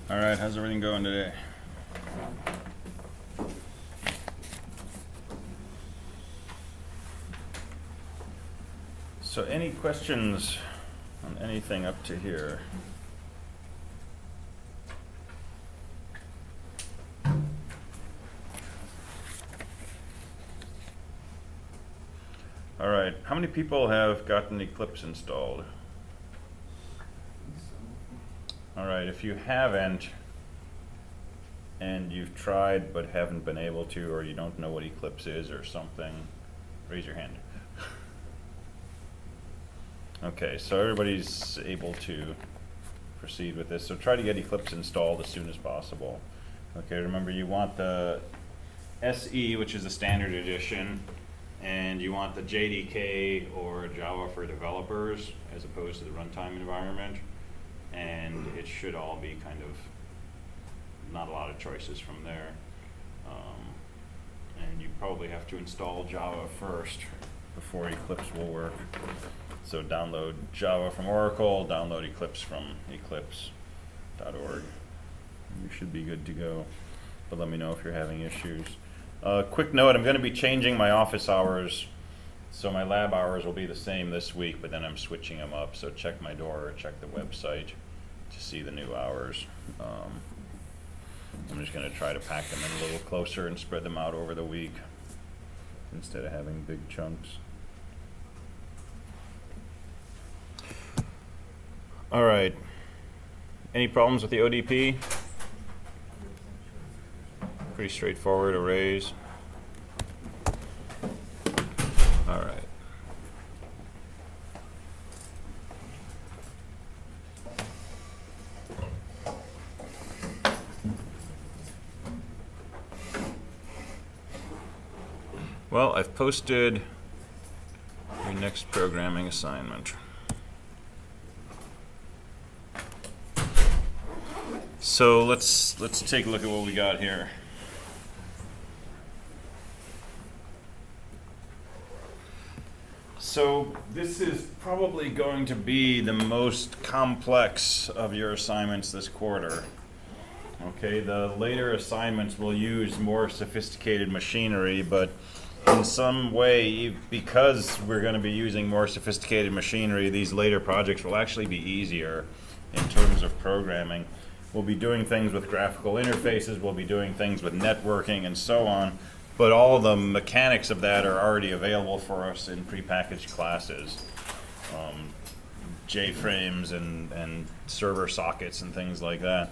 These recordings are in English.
All right, how's everything going today? So any questions on anything up to here? All right, how many people have gotten Eclipse installed? All right, if you haven't, and you've tried but haven't been able to, or you don't know what Eclipse is or something, raise your hand. Okay, so everybody's able to proceed with this. So try to get Eclipse installed as soon as possible. Okay, remember you want the SE, which is the standard edition, and you want the JDK or Java for developers as opposed to the runtime environment. And it should all be kind of not a lot of choices from there. And you probably have to install Java first before Eclipse will work. So download Java from Oracle, download Eclipse from eclipse.org. You should be good to go, but let me know if you're having issues. Quick note, I'm going to be changing my office hours. So my lab hours will be the same this week, but then I'm switching them up. So check my door or check the website to see the new hours. I'm just going to try to pack them in a little closer and spread them out over the week instead of having big chunks. All right. Any problems with the ODP? Pretty straightforward arrays. All right. Well, I've posted your next programming assignment. So let's take a look at what we got here. So this is probably going to be the most complex of your assignments this quarter. Okay, the later assignments will use more sophisticated machinery, but in some way, because we're going to be using more sophisticated machinery, these later projects will actually be easier in terms of programming. We'll be doing things with graphical interfaces, we'll be doing things with networking and so on, but all the mechanics of that are already available for us in prepackaged classes. J-frames and server sockets and things like that.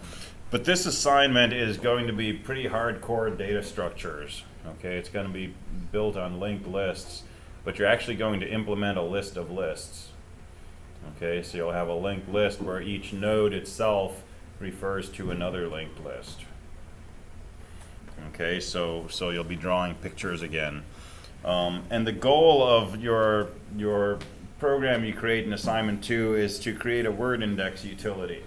But this assignment is going to be pretty hardcore data structures. Okay, it's going to be built on linked lists, but you're actually going to implement a list of lists. Okay, so you'll have a linked list where each node itself refers to another linked list. Okay, so you'll be drawing pictures again. And the goal of your program you create in assignment 2 is to create a word index utility.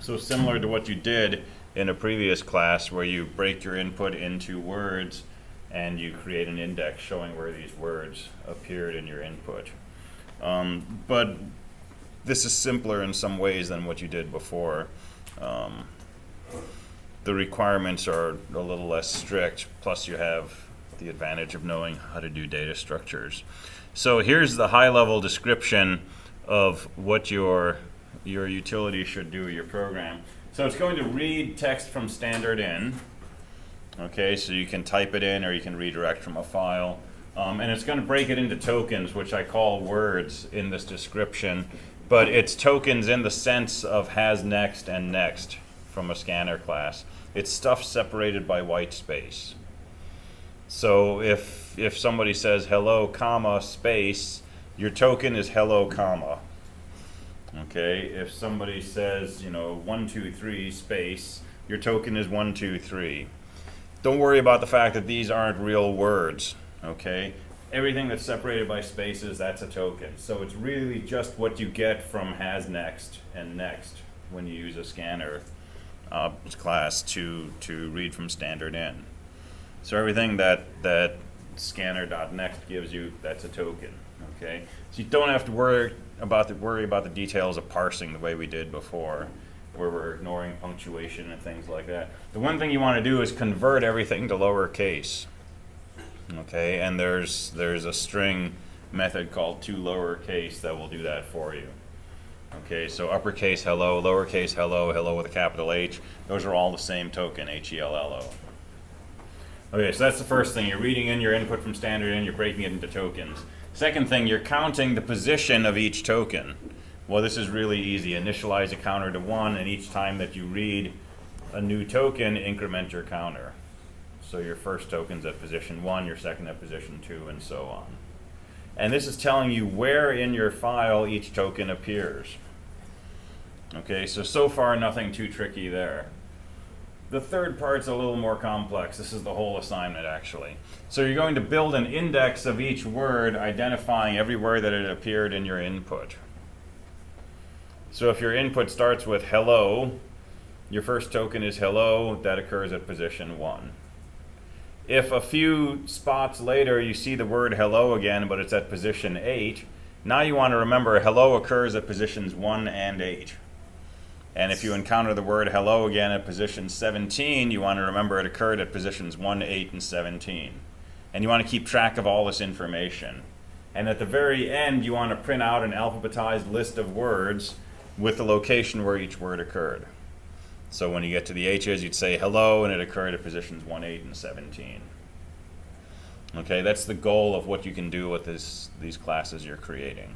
So similar to what you did in a previous class where you break your input into words and you create an index showing where these words appeared in your input. But this is simpler in some ways than what you did before. The requirements are a little less strict, plus you have the advantage of knowing how to do data structures. So here's the high-level description of what your utility should do, your program. So it's going to read text from standard in. Okay, so you can type it in or you can redirect from a file. And it's going to break it into tokens, which I call words in this description. But it's tokens in the sense of has next and next from a scanner class. It's stuff separated by white space. So if somebody says hello, comma, space, your token is hello, comma. Okay, if somebody says, 1, 2, 3, space, your token is 1, 2, 3. Don't worry about the fact that these aren't real words, okay? Everything that's separated by spaces, that's a token. So it's really just what you get from has next and next when you use a scanner class to read from standard in. So everything that scanner.next gives you, that's a token, okay? So you don't have to worry about the details of parsing the way we did before. where we're ignoring punctuation and things like that. The one thing you want to do is convert everything to lowercase. Okay, and there's a string method called toLowerCase that will do that for you. Okay, so uppercase hello, lowercase hello, hello with a capital H, those are all the same token, H-E-L-L-O. Okay, so that's the first thing. You're reading in your input from standard in, you're breaking it into tokens. Second thing, you're counting the position of each token. Well, this is really easy. Initialize a counter to 1, and each time that you read a new token, increment your counter. So your first token's at position 1, your second at position 2, and so on. And this is telling you where in your file each token appears. Okay, so far nothing too tricky there. The third part's a little more complex. This is the whole assignment, actually. So you're going to build an index of each word, identifying everywhere that it appeared in your input. So if your input starts with hello, your first token is hello, that occurs at position 1. If a few spots later you see the word hello again, but it's at position 8, now you want to remember hello occurs at positions 1 and 8. And if you encounter the word hello again at position 17, you want to remember it occurred at positions 1, 8, and 17. And you want to keep track of all this information. And at the very end, you want to print out an alphabetized list of words with the location where each word occurred. So when you get to the H's, you'd say hello, and it occurred at positions 1, 8, and 17. Okay, that's the goal of what you can do with these classes you're creating.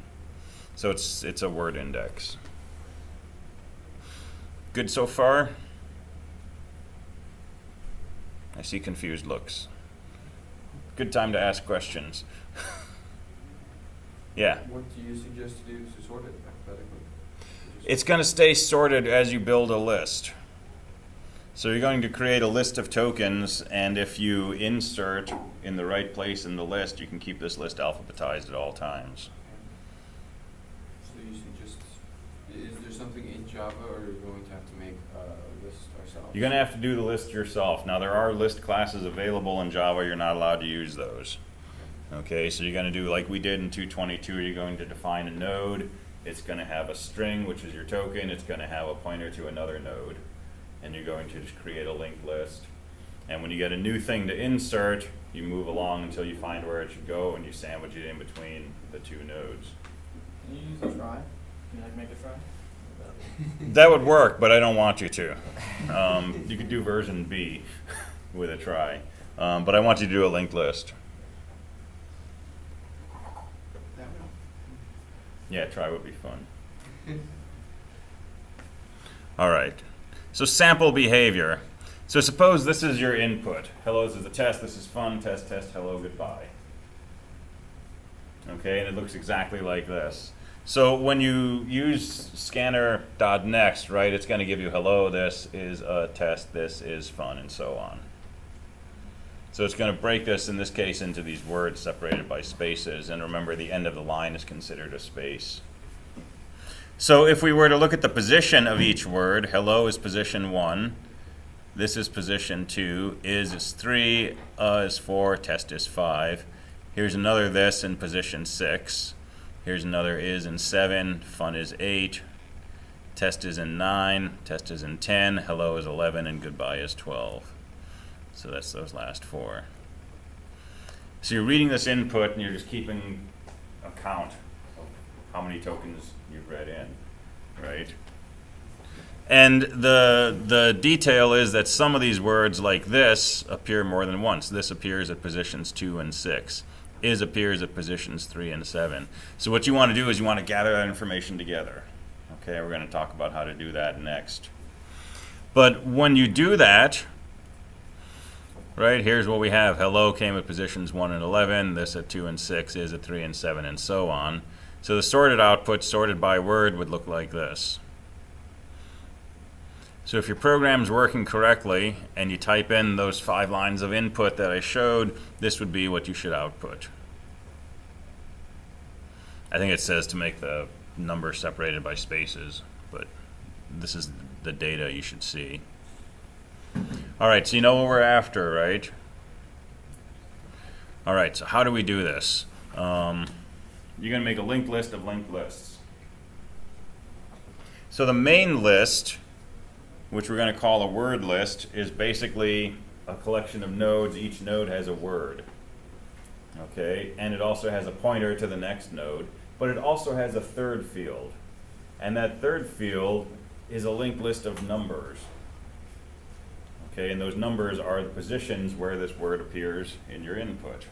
So it's a word index. Good so far? I see confused looks. Good time to ask questions. Yeah? What do you suggest to do to sort it alphabetically? It's going to stay sorted as you build a list. So you're going to create a list of tokens, and if you insert in the right place in the list, you can keep this list alphabetized at all times. So you suggest, is there something in Java, or you're going to have to make a list ourselves? You're going to have to do the list yourself. Now there are list classes available in Java. You're not allowed to use those. Okay, so you're going to do like we did in 222. You're going to define a node. It's going to have a string, which is your token. It's going to have a pointer to another node. And you're going to just create a linked list. And when you get a new thing to insert, you move along until you find where it should go, and you sandwich it in between the two nodes. Can you use a try? Can you make a try? That would work, but I don't want you to. You could do version B with a try. But I want you to do a linked list. That will. Yeah, try would be fun. All right. So sample behavior. So suppose this is your input. Hello, this is a test. This is fun. Test, test, hello, goodbye. Okay, and it looks exactly like this. So when you use scanner.next, right, it's going to give you hello, this is a test, this is fun, and so on. So it's going to break this, in this case, into these words separated by spaces. And remember, the end of the line is considered a space. So if we were to look at the position of each word, hello is position 1, this is position 2, is 3, is 4, test is 5. Here's another this in position 6. Here's another is in 7, fun is 8, test is in 9, test is in 10, hello is 11, and goodbye is 12. So that's those last 4. So you're reading this input and you're just keeping a count of how many tokens you've read in, right? And the detail is that some of these words like this appear more than once. This appears at positions 2 and 6. Is appears at positions 3 and 7. So what you want to do is you want to gather that information together. Okay, we're going to talk about how to do that next. But when you do that, right, here's what we have. Hello came at positions 1 and 11, this at 2 and 6, is at 3 and 7, and so on. So the sorted output, sorted by word, would look like this. So if your program's working correctly and you type in those 5 lines of input that I showed, this would be what you should output. I think it says to make the number separated by spaces, but this is the data you should see. All right, so you know what we're after, right? All right, so how do we do this? You're going to make a linked list of linked lists. So the main list which we're going to call a word list, is basically a collection of nodes. Each node has a word. Okay, and it also has a pointer to the next node, but it also has a third field. And that third field is a linked list of numbers. Okay, and those numbers are the positions where this word appears in your input.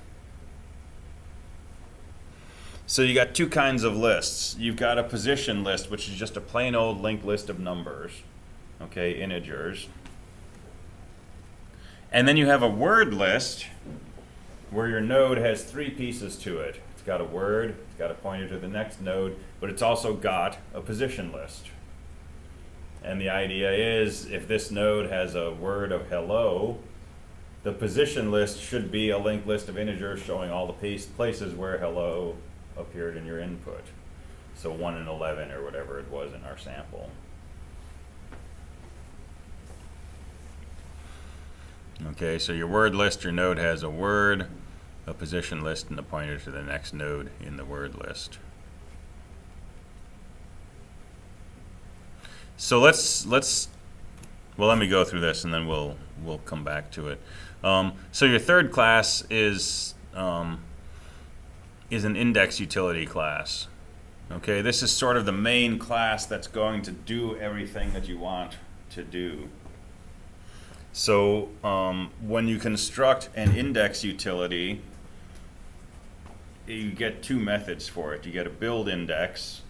So you got two kinds of lists. You've got a position list, which is just a plain old linked list of numbers, okay, integers. And then you have a word list where your node has three pieces to it. It's got a word, it's got a pointer to the next node, but it's also got a position list. And the idea is, if this node has a word of hello, the position list should be a linked list of integers showing all the places where hello appeared in your input. So 1 and 11 or whatever it was in our sample. Okay, so your word list, your node has a word, a position list, and a pointer to the next node in the word list. So let me go through this and then we'll come back to it. So your third class is an index utility class. Okay, this is sort of the main class that's going to do everything that you want to do. So when you construct an index utility, you get two methods for it. You get a build index,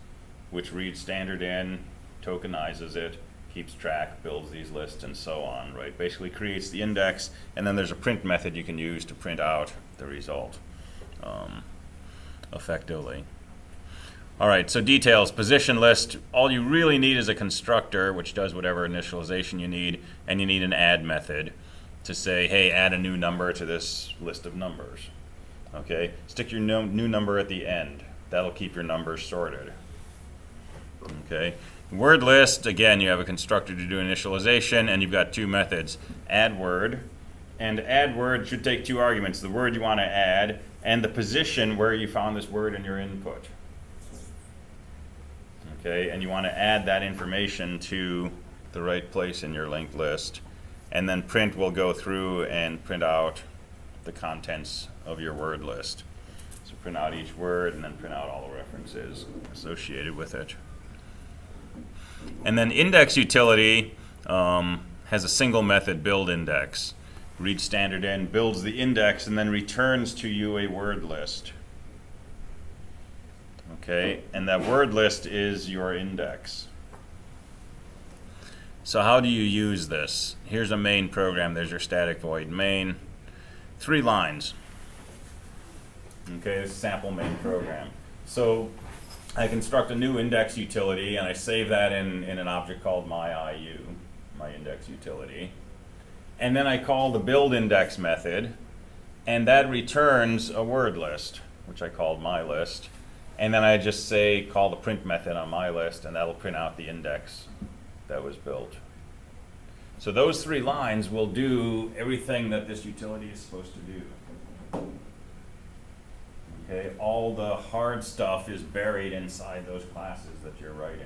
which reads standard in, tokenizes it, keeps track, builds these lists, and so on, right? Basically creates the index, and then there's a print method you can use to print out the result effectively. All right, so details, position list, all you really need is a constructor, which does whatever initialization you need, and you need an add method to say, hey, add a new number to this list of numbers. Okay, stick your new number at the end. That'll keep your numbers sorted. Okay, word list, again, you have a constructor to do initialization, and you've got two methods, add word, and add word should take two arguments, the word you want to add, and the position where you found this word in your input. Okay, and you want to add that information to the right place in your linked list. And then print will go through and print out the contents of your word list. So print out each word and then print out all the references associated with it. And then index utility has a single method, build index. Reads standard in, builds the index, and then returns to you a word list. Okay, and that word list is your index. So how do you use this? Here's a main program. There's your static void main. 3 lines. Okay, this is sample main program. So I construct a new index utility, and I save that in an object called my.IU, my index utility. And then I call the build index method, and that returns a word list, which I called my list. And then I just say, call the print method on my list, and that'll print out the index that was built. So those 3 lines will do everything that this utility is supposed to do. Okay, all the hard stuff is buried inside those classes that you're writing.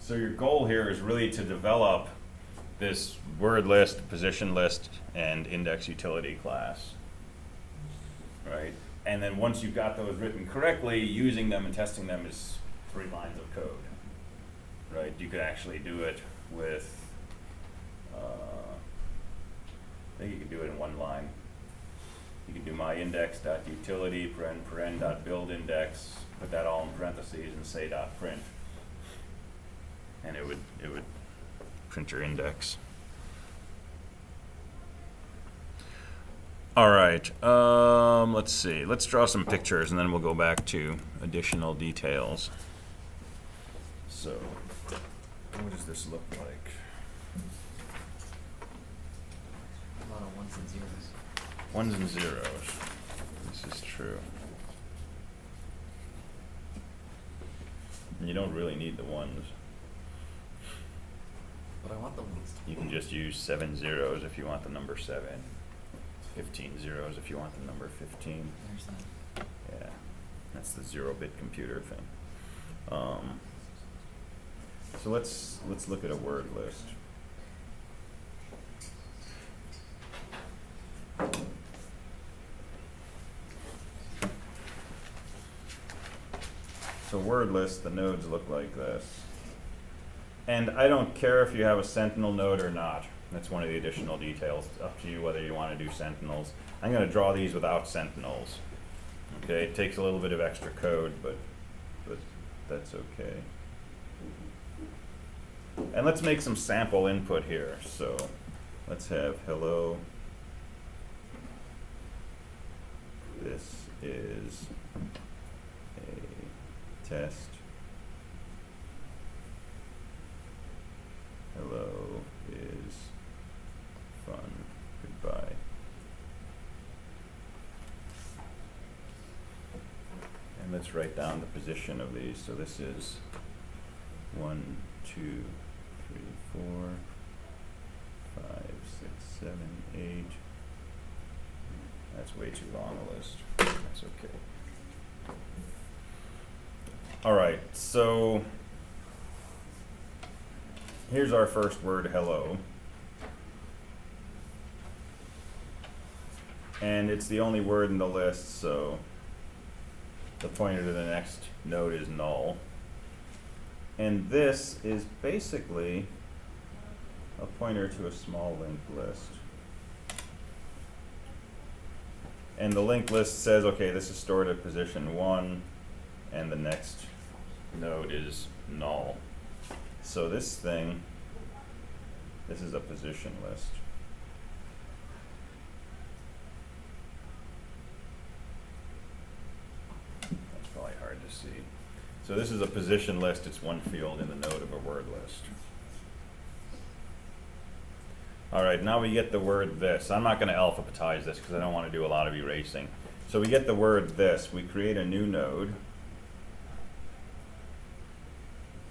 So your goal here is really to develop this word list, position list, and index utility class, right? And then once you've got those written correctly, using them and testing them is 3 lines of code, right? You could actually do it with, I think you could do it in 1 line. You could do my index.utility, paren.build index, put that all in parentheses and say .print. And it would print your index. All right, let's see. Let's draw some pictures and then we'll go back to additional details. So, what does this look like? A lot of 1s and 0s. 1s and 0s. This is true. And you don't really need the 1s. But I want the 1s. You can just use 7 zeros if you want the number 7. 15 zeros if you want the number 15. There's that. Yeah, that's the 0-bit computer thing. So let's look at a word list. word list, the nodes look like this. And I don't care if you have a sentinel node or not. That's one of the additional details. It's up to you whether you want to do sentinels. I'm going to draw these without sentinels. Okay, it takes a little bit of extra code, but that's okay. And let's make some sample input here. So let's have hello. This is a test. Hello is fun. Goodbye. And let's write down the position of these. So this is 1, 2, 3, 4, 5, 6, 7, 8. That's way too long a list. That's okay. All right, so here's our first word, hello. And it's the only word in the list, so the pointer to the next node is null. And this is basically a pointer to a small linked list. And the linked list says, okay, this is stored at position 1, and the next node is null. So this thing, this is a position list. That's probably hard to see. So this is a position list. It's one field in the node of a word list. All right, now we get the word this. I'm not going to alphabetize this because I don't want to do a lot of erasing. So we get the word this. We create a new node.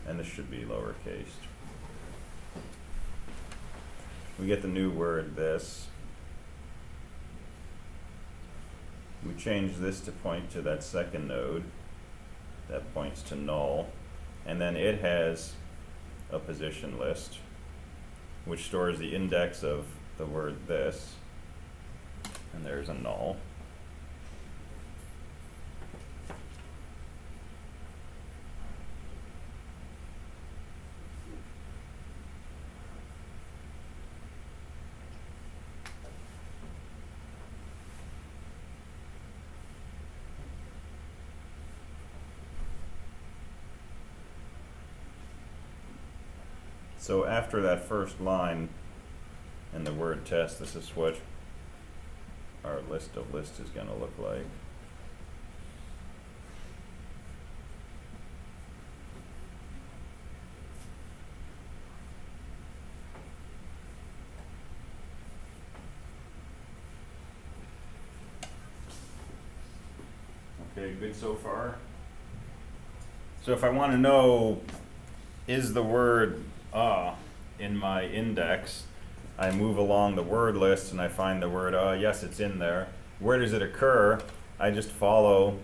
And this should be lowercase. We get the new word this. We change this to point to that second node. That points to null. And then it has a position list, which stores the index of the word this. And there's a null. So after that first line in the word test, this is what our list of lists is going to look like. Okay, good so far? So if I want to know, is the word in my index, I move along the word list and I find the word yes, it's in there. Where does it occur? I just follow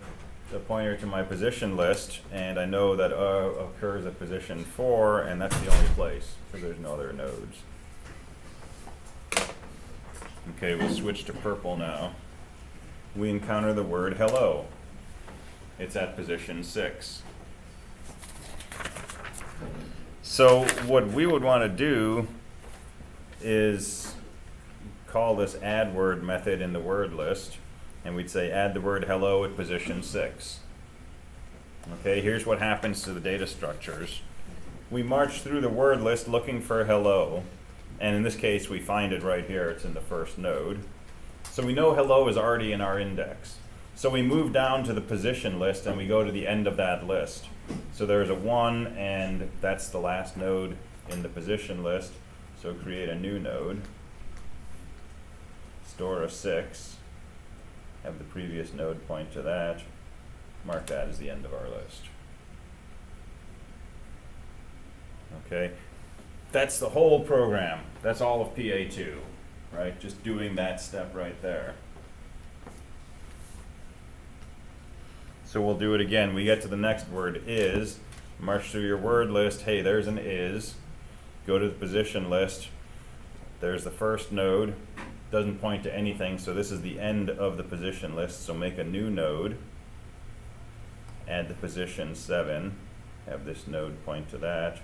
the pointer to my position list, and I know that occurs at position 4, and that's the only place because there's no other nodes. Okay, we'll switch to purple now. We encounter the word hello. It's at position 6. So what we would want to do is call this add word method in the word list, and we'd say add the word hello at position 6. Okay, here's what happens to the data structures. We march through the word list looking for hello, and in this case we find it right here. It's in the first node. So we know hello is already in our index. So we move down to the position list and we go to the end of that list. So there's a 1, and that's the last node in the position list. So create a new node, store a 6, have the previous node point to that, mark that as the end of our list. Okay, that's the whole program. That's all of PA2, right? Just doing that step right there. So we'll do it again. We get to the next word, is. March through your word list. Hey, there's an is. Go to the position list. There's the first node. Doesn't point to anything, so this is the end of the position list. So make a new node. add the position 7, have this node point to that,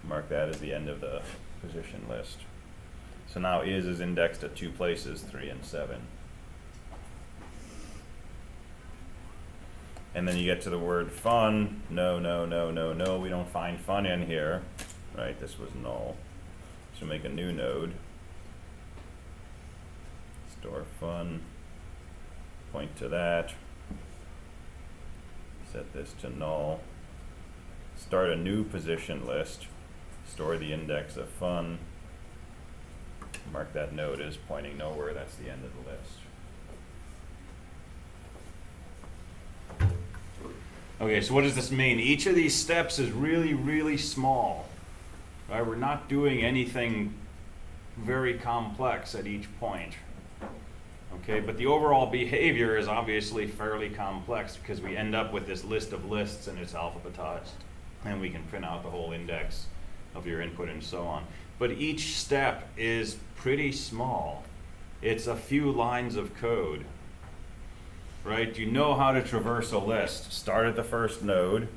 mark that as the end of the position list. So now is indexed at 2 places, 3 and 7. And then you get to the word fun. No, no, no, no, no. We don't find fun in here. Right, this was null. So make a new node. Store fun. Point to that. Set this to null. Start a new position list. Store the index of fun. Mark that node as pointing nowhere. That's the end of the list. Okay, so what does this mean? Each of these steps is really, really small. Right? We're not doing anything very complex at each point. Okay, but the overall behavior is obviously fairly complex because we end up with this list of lists and it's alphabetized. And we can print out the whole index of your input and so on. But each step is pretty small. It's a few lines of code. Right? You know how to traverse a list. Start at the first node.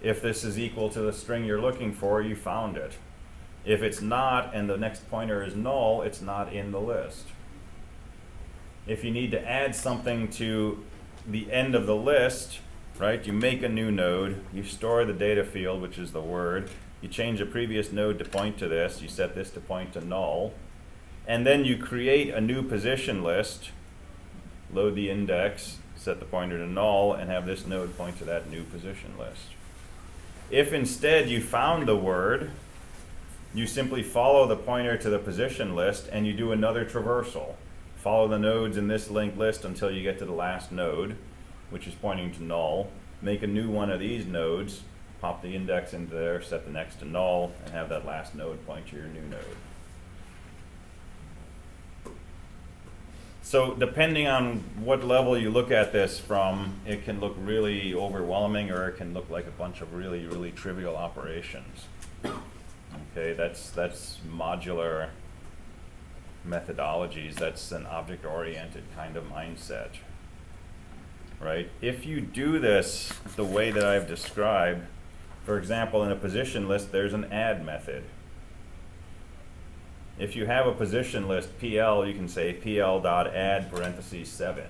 If this is equal to the string you're looking for, you found it. If it's not and the next pointer is null, it's not in the list. If you need to add something to the end of the list, right, you make a new node, you store the data field, which is the word, you change a previous node to point to this, you set this to point to null, and then you create a new position list, load the index, set the pointer to null, and have this node point to that new position list. If instead you found the word, you simply follow the pointer to the position list and you do another traversal. Follow the nodes in this linked list until you get to the last node, which is pointing to null. Make a new one of these nodes, pop the index into there, set the next to null, and have that last node point to your new node. So depending on what level you look at this from, it can look really overwhelming or it can look like a bunch of really, really trivial operations. Okay, that's modular methodologies. That's an object-oriented kind of mindset. Right? If you do this the way that I've described, for example, in a position list, there's an add method. If you have a position list, PL, you can say PL.add parentheses 7.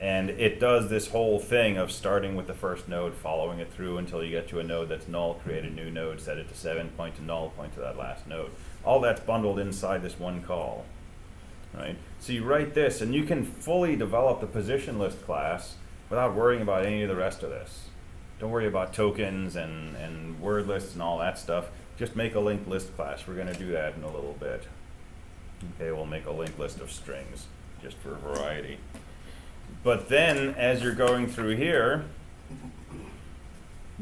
And it does this whole thing of starting with the first node, following it through until you get to a node that's null, create a new node, set it to 7, point to null, point to that last node. All that's bundled inside this one call. Right? So you write this, and you can fully develop the position list class without worrying about any of the rest of this. Don't worry about tokens and word lists and all that stuff. Just make a linked list class. We're going to do that in a little bit. Okay, we'll make a linked list of strings, just for variety. But then, as you're going through here,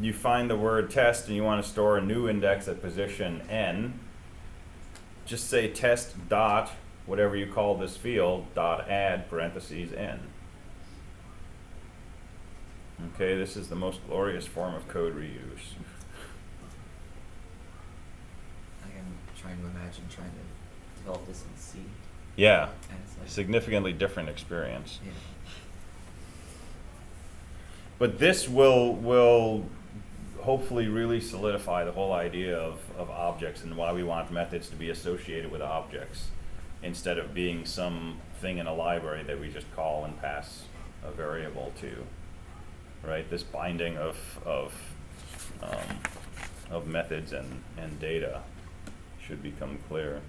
you find the word test and you want to store a new index at position n. Just say test dot, whatever you call this field, dot add parentheses n. Okay, this is the most glorious form of code reuse. I'm trying to imagine trying to develop this in C. Yeah, And it's like, significantly different experience. yeah. But this will hopefully really solidify the whole idea of objects and why we want methods to be associated with objects instead of being some thing in a library that we just call and pass a variable to. Right? This binding of methods and data should become clear.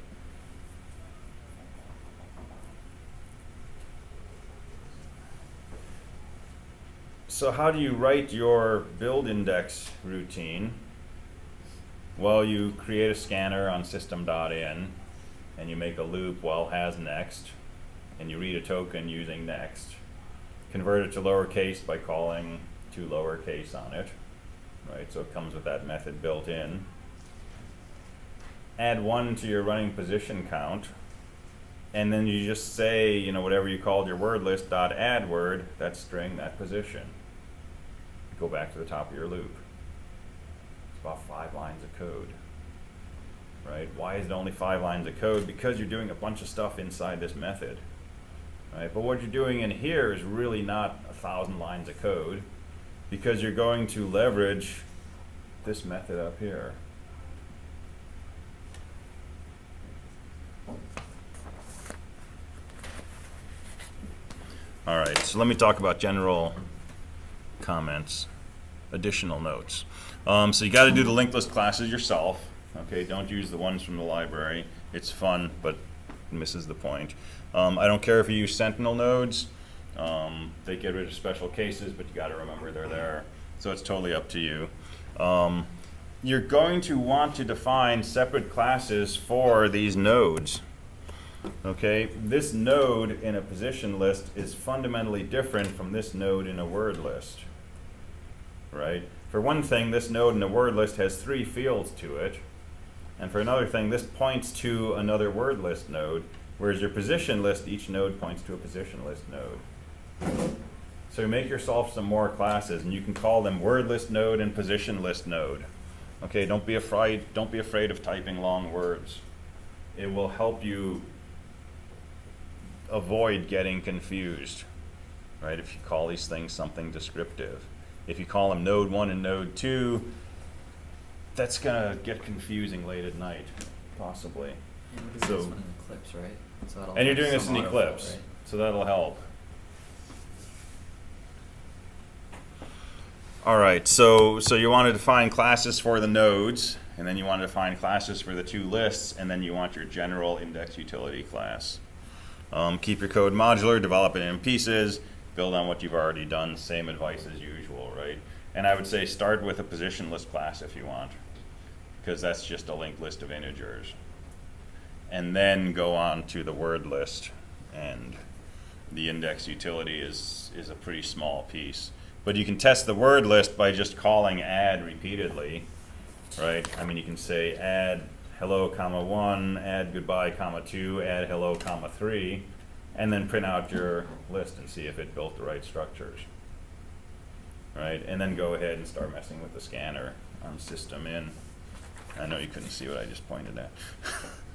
So how do you write your build index routine? Well, you create a scanner on system.in and you make a loop while has next, and you read a token using next. Convert it to lowercase by calling to lowercase on it. Right, so it comes with that method built in. Add 1 to your running position count, and then you just say, you know, whatever you called your word list dot add word, that string, that position. Go back to the top of your loop. It's about 5 lines of code. Right? Why is it only 5 lines of code? Because you're doing a bunch of stuff inside this method. right? But what you're doing in here is really not 1,000 lines of code, because you're going to leverage this method up here. All right, so let me talk about general comments, additional notes. So you got to do the linked list classes yourself. Okay, don't use the ones from the library. It's fun, but misses the point. I don't care if you use Sentinel nodes. They get rid of special cases, but you got to remember they're there. So it's totally up to you. You're going to want to define separate classes for these nodes. Okay, this node in a position list is fundamentally different from this node in a word list, right? For one thing, this node in a word list has 3 fields to it, and for another thing, this points to another word list node, whereas your position list, each node points to a position list node. So make yourself some more classes, and you can call them word list node and position list node. Okay, don't be afraid of typing long words. It will help you avoid getting confused, right? If you call these things something descriptive. If you call them node 1 and node 2, that's gonna get confusing late at night, possibly. And we're doing this one in Eclipse, right? So that'll And you're have doing this some in autofill, Eclipse, right? so that'll help. All right, so you want to define classes for the nodes, and then you want to define classes for the 2 lists, and then you want your general index utility class. Keep your code modular, develop it in pieces, build on what you've already done, same advice as usual, right? And I would say start with a position list class if you want, because that's just a linked list of integers. And then go on to the word list, and the index utility is a pretty small piece. But you can test the word list by just calling add repeatedly, right? I mean, you can say add hello, comma 1, add goodbye, comma 2, add hello, comma 3, and then print out your list and see if it built the right structures, right? And then go ahead and start messing with the scanner on system in. I know you couldn't see what I just pointed at.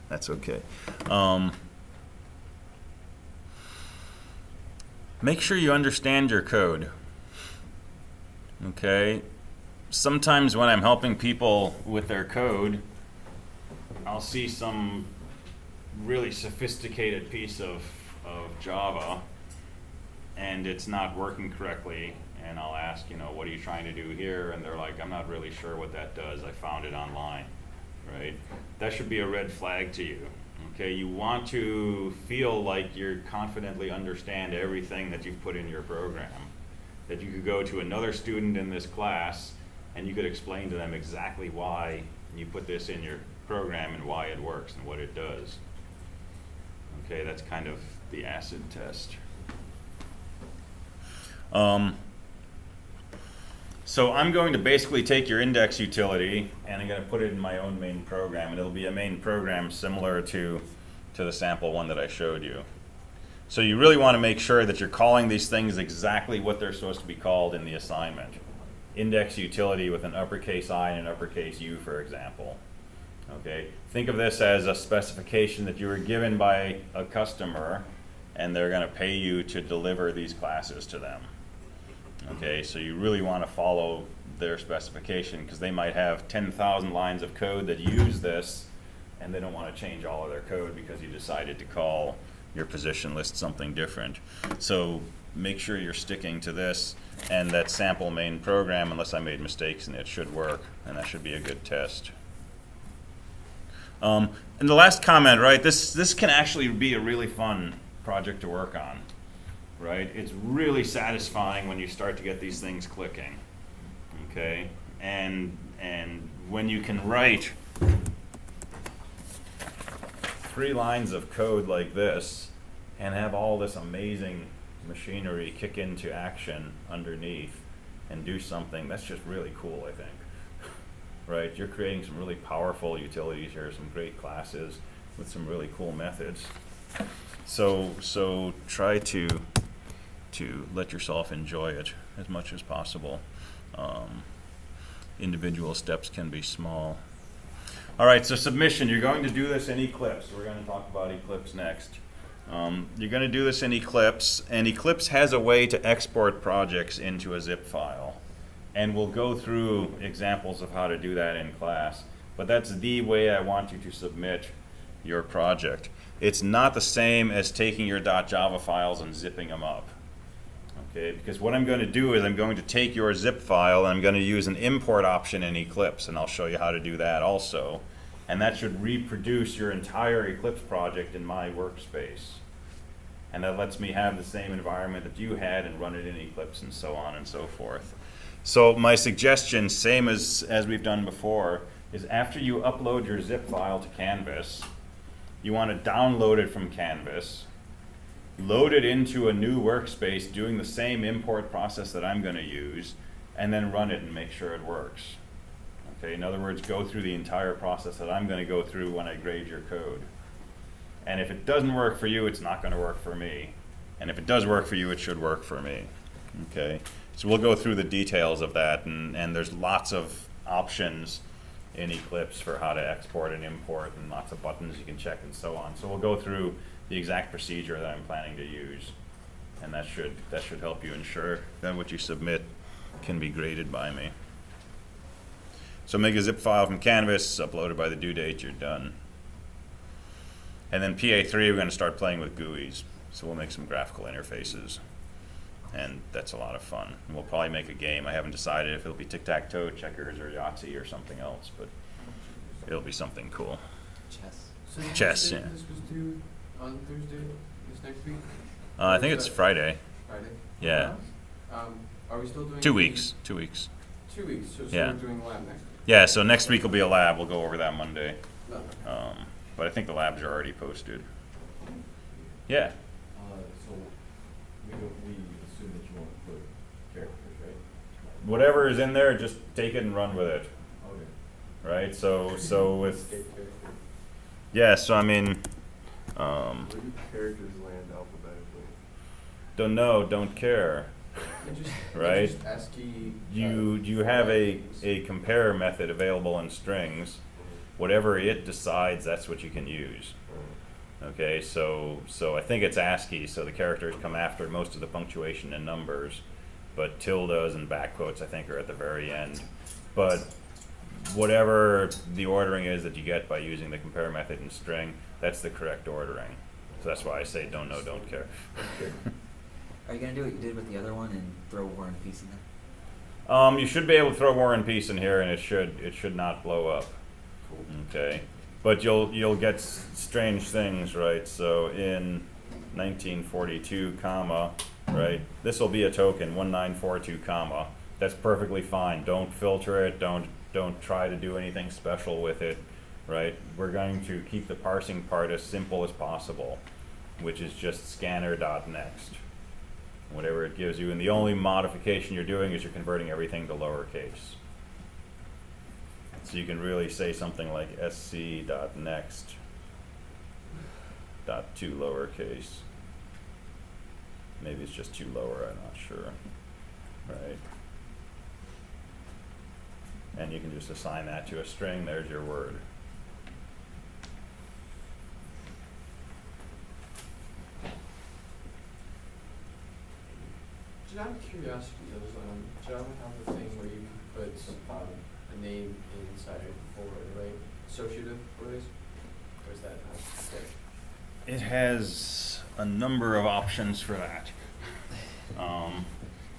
That's okay. Make sure you understand your code, okay? Sometimes when I'm helping people with their code, I'll see some really sophisticated piece of Java, and it's not working correctly, and I'll ask, you know, what are you trying to do here? And they're like, I'm not really sure what that does. I found it online, right? That should be a red flag to you, okay? You want to feel like you confidently understand everything that you've put in your program, that you could go to another student in this class and you could explain to them exactly why you put this in your program and why it works and what it does. Okay, that's kind of the acid test. So I'm going to basically take your index utility and I'm going to put it in my own main program, and it'll be a main program similar to the sample one that I showed you. So you really want to make sure that you're calling these things exactly what they're supposed to be called in the assignment. Index utility with an uppercase I and an uppercase U, for example. Okay, think of this as a specification that you were given by a customer, and they're going to pay you to deliver these classes to them. Okay, so you really want to follow their specification, because they might have 10,000 lines of code that use this, and they don't want to change all of their code because you decided to call your position list something different. So make sure you're sticking to this and that sample main program, unless I made mistakes, and it should work, and that should be a good test. And the last comment, right, this can actually be a really fun project to work on, right? It's really satisfying when you start to get these things clicking, okay? And when you can write 3 lines of code like this and have all this amazing machinery kick into action underneath and do something, that's just really cool, I think. Right? You're creating some really powerful utilities here, some great classes with some really cool methods. So try to let yourself enjoy it as much as possible. Individual steps can be small. All right, so submission. You're going to do this in Eclipse. We're going to talk about Eclipse next. You're going to do this in Eclipse, and Eclipse has a way to export projects into a zip file. And we'll go through examples of how to do that in class. But that's the way I want you to submit your project. It's not the same as taking your .java files and zipping them up. Okay, because what I'm going to do is I'm going to take your zip file and I'm going to use an import option in Eclipse, and I'll show you how to do that also. And that should reproduce your entire Eclipse project in my workspace. And that lets me have the same environment that you had and run it in Eclipse and so on and so forth. So my suggestion, same as we've done before, is after you upload your zip file to Canvas, you want to download it from Canvas, load it into a new workspace doing the same import process that I'm going to use, and then run it and make sure it works. Okay, in other words, go through the entire process that I'm going to go through when I grade your code. And if it doesn't work for you, it's not going to work for me. And if it does work for you, it should work for me. Okay, so we'll go through the details of that, and there's lots of options in Eclipse for how to export and import, and lots of buttons you can check and so on. So we'll go through the exact procedure that I'm planning to use, and that should help you ensure that what you submit can be graded by me. So make a zip file from Canvas, upload it by the due date, you're done. And then PA3, we're going to start playing with GUIs. So we'll make some graphical interfaces, and that's a lot of fun. And we'll probably make a game. I haven't decided if it'll be tic-tac-toe, checkers, or Yahtzee, or something else, but it'll be something cool. Chess. So you Chess, said yeah. This was due on Thursday, this next week? I Or think is it's that Friday. Friday? Yeah. Are we still doing? 2 weeks. 2 weeks. 2 weeks, so Yeah. we're doing lab next week? Yeah, so next week will be a lab. We'll go over that Monday. No. But I think the labs are already posted. Yeah. So we assume that you want to put characters, right? Whatever is in there, just take it and run with it. Okay. Right? So with Escape character. yeah, so I mean, Where do characters land alphabetically? don't know, don't care. And just- Right? Just ASCII. You have a compare method available in strings. Whatever it decides, that's what you can use. Okay, so I think it's ASCII, so the characters come after most of the punctuation and numbers, but tildes and back quotes I think are at the very end. But whatever the ordering is that you get by using the compare method in string, that's the correct ordering. So that's why I say don't know, don't care. Are you gonna do what you did with the other one and throw War and Peace in there? You should be able to throw War and Peace in here, and it should not blow up. Cool. Okay, but you'll get strange things, right? So in 1942, comma, right? This will be a token 1942, comma. That's perfectly fine. Don't filter it. Don't try to do anything special with it, right? We're going to keep the parsing part as simple as possible, which is just scanner.next. Whatever it gives you, and the only modification you're doing is you're converting everything to lowercase. So you can really say something like sc.next .2 lowercase. Maybe it's just too lower, I'm not sure. Right? And you can just assign that to a string, there's your word. Just out of curiosity, does Java have a thing where you can put a name inside or right associative arrays, or is that not okay? It has a number of options for that.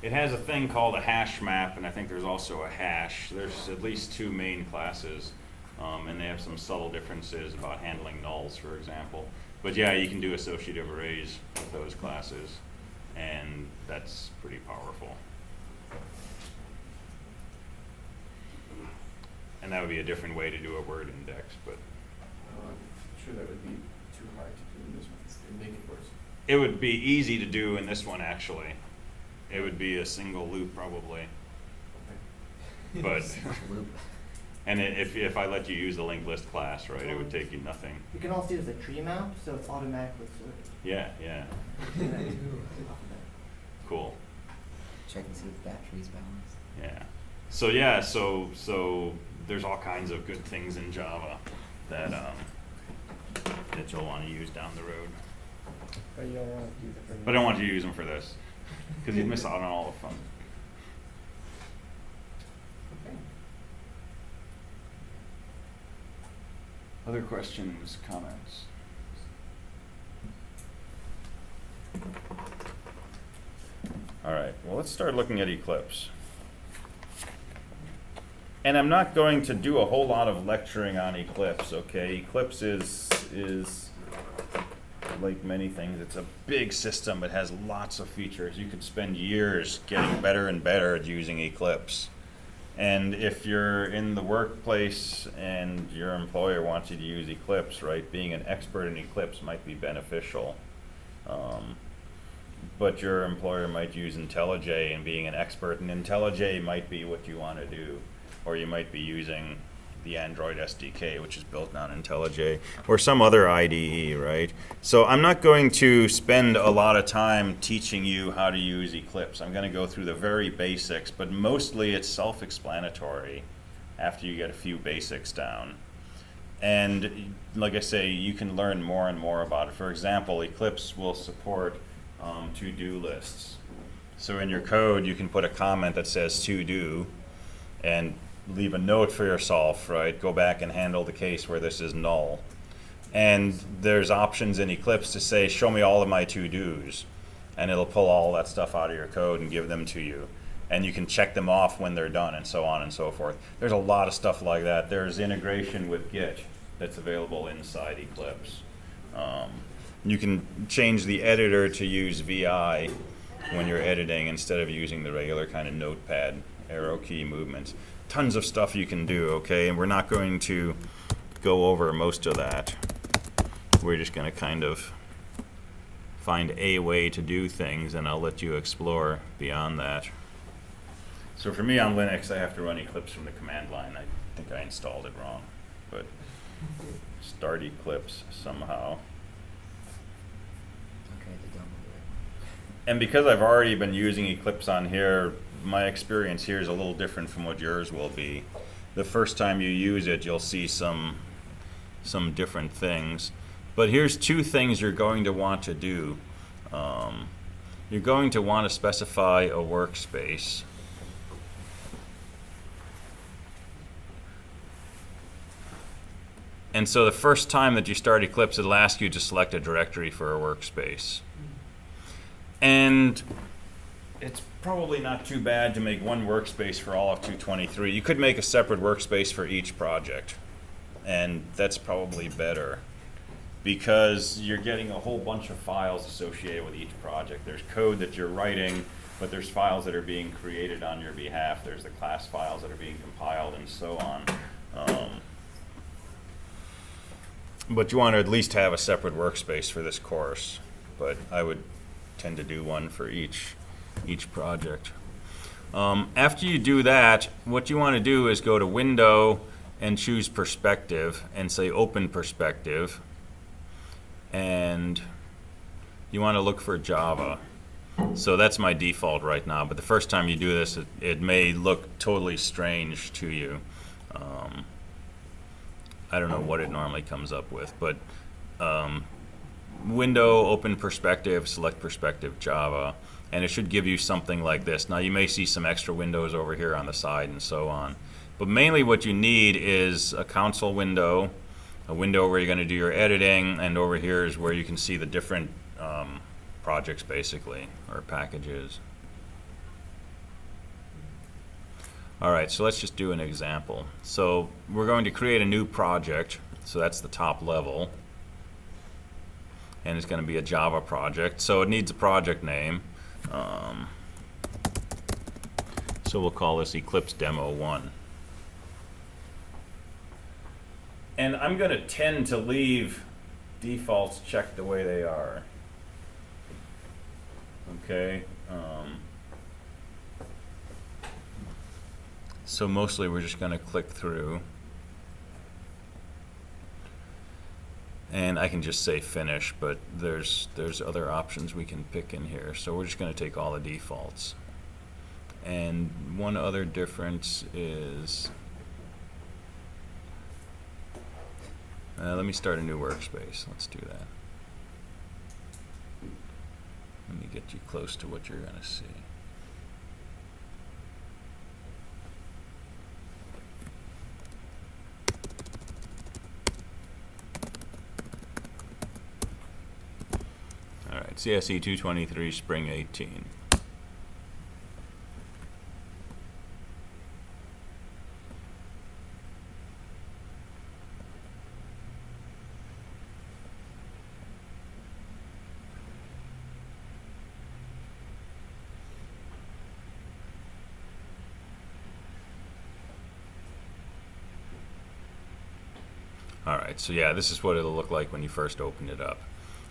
It has a thing called a hash map, and I think there's also a hash. There's at least two main classes, and they have some subtle differences about handling nulls, for example. But yeah, you can do associative arrays with those classes, and that's pretty powerful. And that would be a different way to do a word index, but I'm sure that would be too hard to do in this one. It'd make it worse. it would be easy to do in this one, actually. It would be a single loop probably, but Loop. and if I let you use the linked list class, right, it would take you nothing. You can also use a tree map, so it's automatically sorted. Yeah, yeah, cool. Check and see if the battery's balanced. Yeah. So yeah, so there's all kinds of good things in Java that that you'll want to use down the road. But you don't want to use it for. But I don't want you to use them for this, because you'd miss out on all the fun. Okay. Other questions, comments? All right, well, let's start looking at Eclipse. And I'm not going to do a whole lot of lecturing on Eclipse, okay? Eclipse is like many things, it's a big system. It has lots of features. You could spend years getting better and better at using Eclipse. And if you're in the workplace and your employer wants you to use Eclipse, right, being an expert in Eclipse might be beneficial. But your employer might use IntelliJ, and being an expert in IntelliJ might be what you want to do. Or you might be using the Android SDK, which is built on IntelliJ, or some other IDE, right? So I'm not going to spend a lot of time teaching you how to use Eclipse. I'm going to go through the very basics, but mostly it's self-explanatory after you get a few basics down. And like I say, you can learn more and more about it. For example, Eclipse will support to-do lists. So in your code, you can put a comment that says to-do and leave a note for yourself, right? Go back and handle the case where this is null. And there's options in Eclipse to say, show me all of my to-dos. And it'll pull all that stuff out of your code and give them to you. And you can check them off when they're done, and so on and so forth. There's a lot of stuff like that. There's integration with Git that's available inside Eclipse. You can change the editor to use VI when you're editing instead of using the regular kind of notepad arrow key movements. Tons of stuff you can do, okay? And we're not going to go over most of that. We're just going to kind of find a way to do things, and I'll let you explore beyond that. So for me on Linux, I have to run Eclipse from the command line. I think I installed it wrong, but start Eclipse somehow. Okay, to download it. And because I've already been using Eclipse on here, my experience here is a little different from what yours will be. The first time you use it, you'll see some different things. But here's two things you're going to want to do. You're going to want to specify a workspace. And so the first time that you start Eclipse, it'll ask you to select a directory for a workspace. And it's probably not too bad to make one workspace for all of 223. You could make a separate workspace for each project. And that's probably better, because you're getting a whole bunch of files associated with each project. There's code that you're writing, but there's files that are being created on your behalf. There's the class files that are being compiled, and so on. But you want to at least have a separate workspace for this course. But I would tend to do one for each project. After you do that, what you want to do is go to Window and choose Perspective and say Open Perspective. And you want to look for Java. So that's my default right now, but the first time you do this, it may look totally strange to you. I don't know what it normally comes up with, but Window, Open Perspective, select Perspective Java, and it should give you something like this. Now you may see some extra windows over here on the side and so on, but mainly what you need is a console window, a window where you're going to do your editing, and over here is where you can see the different projects basically, or packages. All right, so let's just do an example. So we're going to create a new project, so that's the top level. And it's going to be a Java project, so it needs a project name. So we'll call this Eclipse Demo 1. And I'm going to tend to leave defaults checked the way they are. Okay. So mostly we're just going to click through. And I can just say finish, but there's other options we can pick in here. So we're just going to take all the defaults. And one other difference is, let me start a new workspace. Let's do that. to get you close to what you're going to see. All right, CSE 223, Spring 18. All right, so yeah, this is what it'll look like when you first open it up.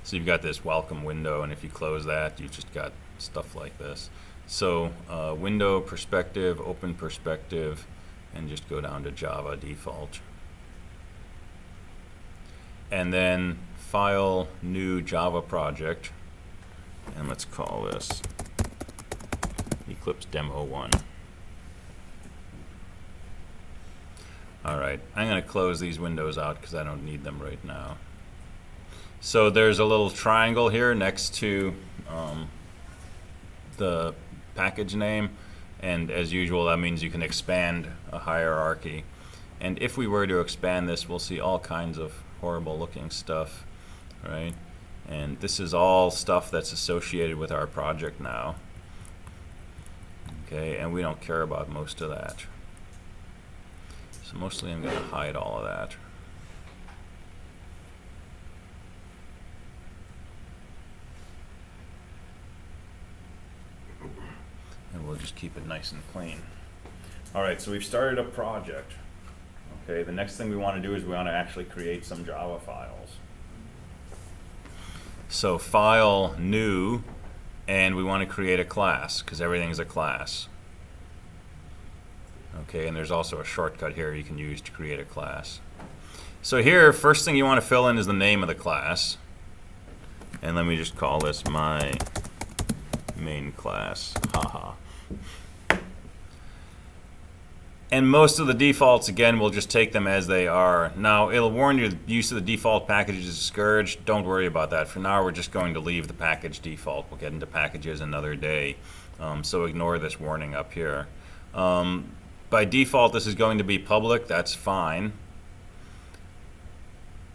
So you've got this welcome window, and if you close that, you've just got stuff like this. So window, perspective, open perspective, and just go down to Java default. And then file, new Java project, and let's call this Eclipse Demo 1. All right, I'm going to close these windows out because I don't need them right now. So there's a little triangle here next to the package name, and as usual, that means you can expand a hierarchy. And if we were to expand this, we'll see all kinds of horrible looking stuff, right? And this is all stuff that's associated with our project now. Okay, and we don't care about most of that. So mostly I'm going to hide all of that. And we'll just keep it nice and clean. All right, so we've started a project. Okay, the next thing we want to do is we want to actually create some Java files. So file, new, and we want to create a class because everything's a class. Okay, and there's also a shortcut here you can use to create a class. So here, first thing you want to fill in is the name of the class. And let me just call this my main class. Haha. And most of the defaults, again, we'll just take them as they are. Now, it'll warn you the use of the default package is discouraged. Don't worry about that. For now, we're just going to leave the package default. We'll get into packages another day. So ignore this warning up here. By default, this is going to be public. That's fine.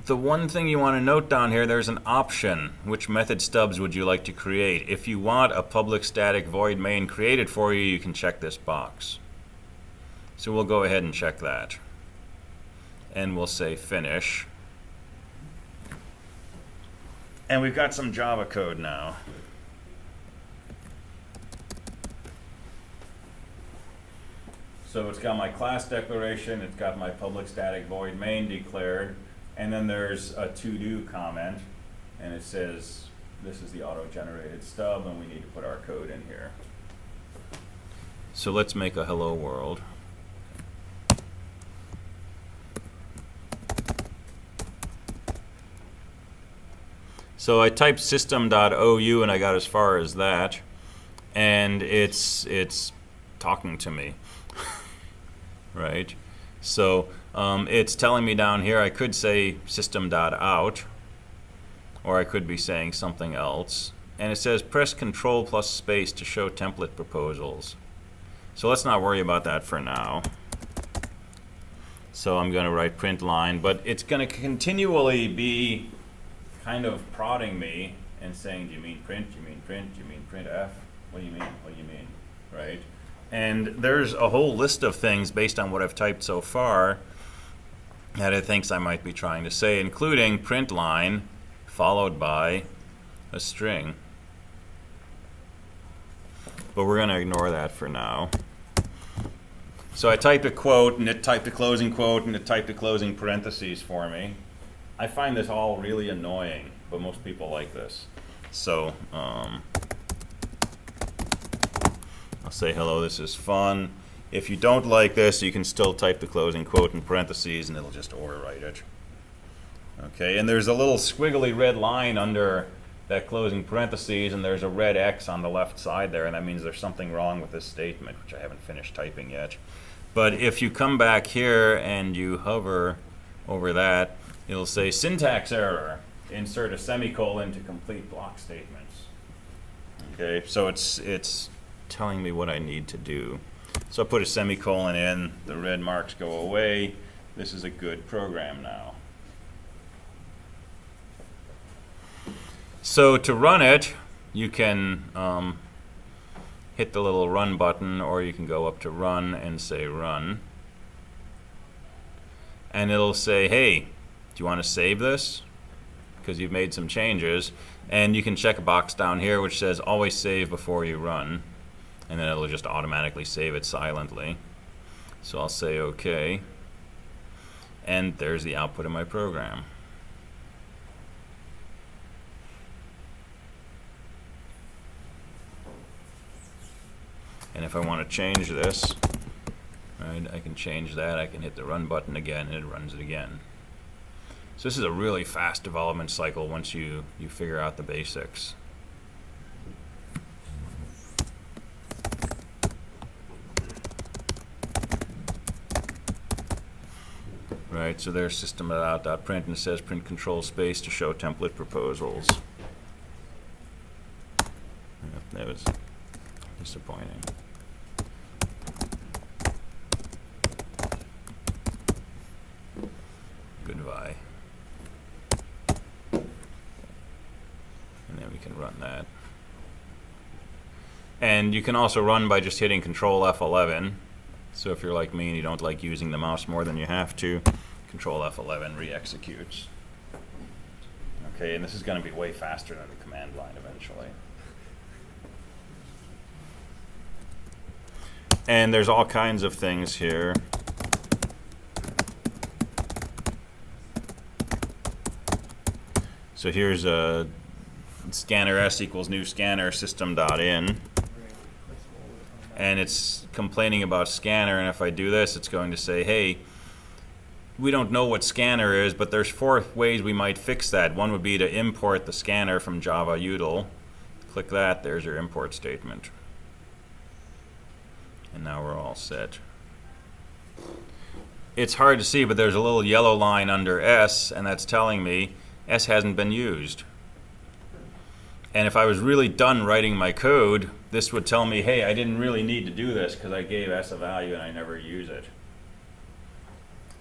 The one thing you want to note down here, there's an option. Which method stubs would you like to create? If you want a public static void main created for you, you can check this box. So we'll go ahead and check that. And we'll say finish. And we've got some Java code now. So it's got my class declaration, it's got my public static void main declared, and then there's a to-do comment, and it says this is the auto-generated stub, and we need to put our code in here. So let's make a hello world. So I typed system.ou and I got as far as that, and it's talking to me. Right? So it's telling me down here I could say system.out, or I could be saying something else. And it says press Control plus space to show template proposals. So let's not worry about that for now. So I'm going to write print line, but it's going to continually be kind of prodding me and saying, do you mean print? Do you mean print? Do you mean printf? What do you mean? What do you mean? Right? And there's a whole list of things based on what I've typed so far that it thinks I might be trying to say, including print line followed by a string. But we're going to ignore that for now. So I typed a quote, and it typed a closing quote, and it typed a closing parentheses for me. I find this all really annoying, but most people like this. So I'll say, hello, this is fun. If you don't like this, you can still type the closing quote in parentheses, and it'll just overwrite it. Okay, and there's a little squiggly red line under that closing parentheses, and there's a red X on the left side there, and that means there's something wrong with this statement, which I haven't finished typing yet. But if you come back here and you hover over that, it'll say syntax error. Insert a semicolon to complete block statements. Okay, so it's telling me what I need to do. So I put a semicolon in, the red marks go away. This is a good program now. So to run it, you can hit the little run button, or you can go up to run and say run. And it'll say, hey, do you want to save this? Because you've made some changes. And you can check a box down here which says always save before you run. And then it'll just automatically save it silently. So I'll say OK. And there's the output of my program. And if I want to change this, right, I can change that. I can hit the run button again, and it runs it again. So this is a really fast development cycle once you figure out the basics. Right, so there's system.out.print, and it says print control space to show template proposals. Yep, that was disappointing. Goodbye. And then we can run that. And you can also run by just hitting Control F11. So if you're like me and you don't like using the mouse more than you have to, Control F11 re-executes. Okay, and this is going to be way faster than the command line eventually. And there's all kinds of things here. So here's a scanner s equals new scanner system.in. And it's complaining about scanner, and if I do this, it's going to say, hey, we don't know what scanner is, but there's 4 ways we might fix that. One would be to import the scanner from Java util. Click that, there's your import statement. And now we're all set. It's hard to see, but there's a little yellow line under S, and that's telling me S hasn't been used. And if I was really done writing my code, this would tell me, hey, I didn't really need to do this because I gave S a value and I never use it.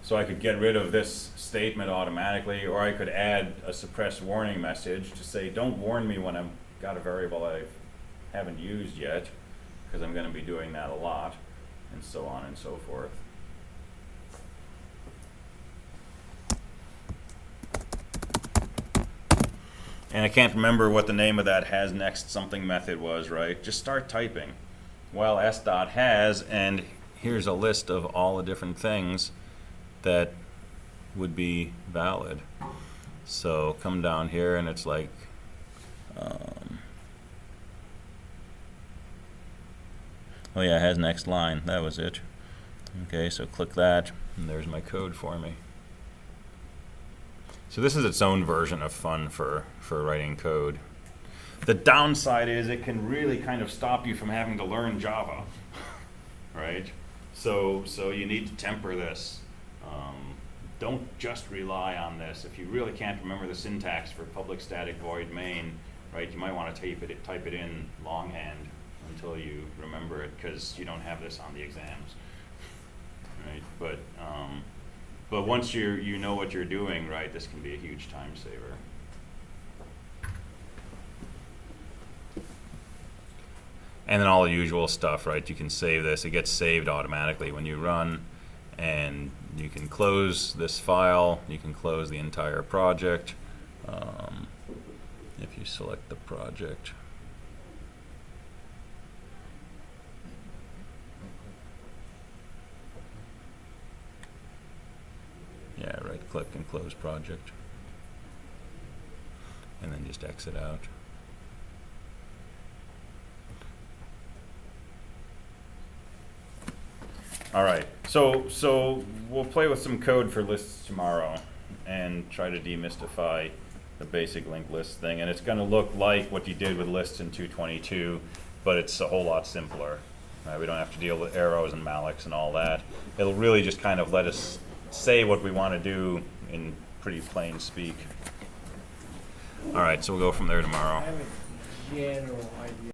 So I could get rid of this statement automatically, or I could add a suppress warning message to say, don't warn me when I've got a variable I haven't used yet, because I'm going to be doing that a lot, and so on and so forth. And I can't remember what the name of that has next something method was, right? Just start typing. Well, s.has, and here's a list of all the different things that would be valid. So come down here, and it's like, oh yeah, it has next line. That was it. Okay, so click that, and there's my code for me. So this is its own version of fun for writing code. The downside is it can really kind of stop you from having to learn Java, right? So you need to temper this. Don't just rely on this. If you really can't remember the syntax for public static void main, right, you might want to type it in longhand until you remember it, because you don't have this on the exams, right? But once you know what you're doing, right, this can be a huge time saver. And then all the usual stuff, right? You can save this. It gets saved automatically when you run, and you can close this file. You can close the entire project if you select the project. Yeah, right click and close project. And then just exit out. All right, so we'll play with some code for lists tomorrow and try to demystify the basic linked list thing. And it's going to look like what you did with lists in 222, but it's a whole lot simpler. We don't have to deal with arrows and mallocs and all that. It'll really just kind of let us say what we want to do in pretty plain speak. All right, so we'll go from there tomorrow. I have a general idea.